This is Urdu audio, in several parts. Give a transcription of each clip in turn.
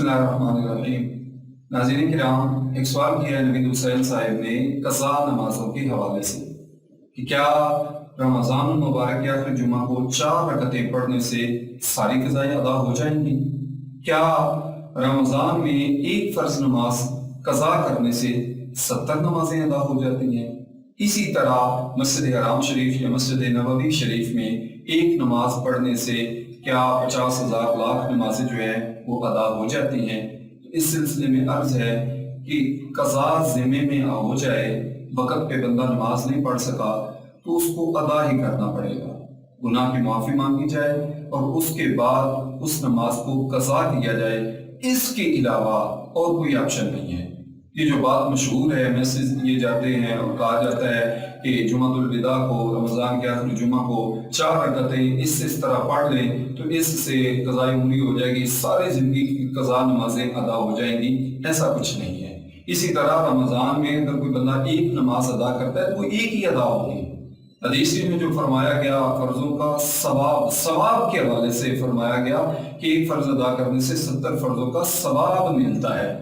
بسم اللہ الرحمن الرحیم۔ ناظرین کرام، ایک سوال کیا ہے نبی حسین صاحب نے قضا نمازوں کے حوالے سے کہ کیا رمضان المبارک یا آخری جمعہ کو 4 رکعتیں پڑھنے سے ساری قضائیں ادا ہو جائیں گی؟ کیا رمضان میں ایک فرض نماز قضا کرنے سے 70 نمازیں ادا ہو جاتی ہیں؟ اسی طرح مسجد حرام شریف یا مسجد نبوی شریف میں ایک نماز پڑھنے سے کیا 50,000 لاکھ نمازیں جو ہیں وہ ادا ہو جاتی ہیں؟ اس سلسلے میں عرض ہے کہ قضا ذمے میں ہو جائے، وقت پہ بندہ نماز نہیں پڑھ سکا تو اس کو ادا ہی کرنا پڑے گا، گناہ کی معافی مانگی جائے اور اس کے بعد اس نماز کو قضا کیا جائے۔ اس کے علاوہ اور کوئی آپشن نہیں ہے۔ یہ جو بات مشہور ہے، میسج دیے جاتے ہیں اور کہا جاتا ہے کہ جمعہ الوداع کو، رمضان کے آخری جمعہ کو 4 رکعتیں اس طرح پڑھ لیں تو اس سے قضاء عمری ہو جائے گی، سارے زندگی کی قضا نمازیں ادا ہو جائیں گی۔ ایسا کچھ نہیں ہے۔ اسی طرح رمضان میں اگر کوئی بندہ ایک نماز ادا کرتا ہے تو وہ ایک ہی ادا ہوگی۔ حدیث میں جو فرمایا گیا فرضوں کا ثواب کے حوالے سے فرمایا گیا کہ ایک فرض ادا کرنے سے 70 فرضوں کا ثواب ملتا ہے،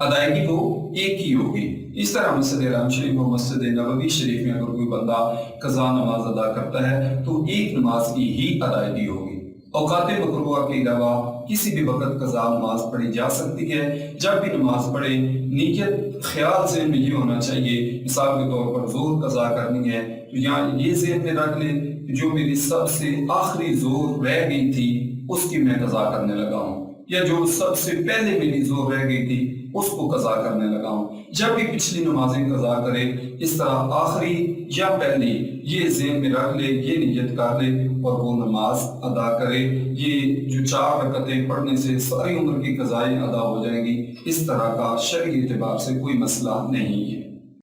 ادائیگی تو ایک ہی ہوگی۔ اس طرح مسجد حرام شریف اور مسجد نبوی شریف میں اگر کوئی بندہ قضا نماز ادا کرتا ہے تو ایک نماز کی ہی ادائیگی ہوگی۔ اوقات مکروہ کے علاوہ کسی بھی وقت قضا نماز پڑھی جا سکتی ہے۔ جب بھی نماز پڑھے نیت خیال ذہن میں یہ ہونا چاہیے، مثال کے طور پر ظہر قضا کرنی ہے تو یہاں یہ ذہن میں رکھ لیں کہ جو میری سب سے آخری ظہر رہ گئی تھی اس کی میں قضا کرنے لگا ہوں، یا جو سب سے پہلے میری ظہر رہ گئی تھی اس کو قضا کرنے لگا ہوں۔ جب بھی پچھلی نمازیں قضا کرے اس طرح آخری یا پہلی یہ ذہن میں رکھ لے، یہ نیت کر لے اور وہ نماز ادا کرے۔ یہ جو 4 رکعتیں پڑھنے سے ساری عمر کی قضائیں ادا ہو جائیں گی، اس طرح کا شرعی اعتبار سے کوئی مسئلہ نہیں ہے۔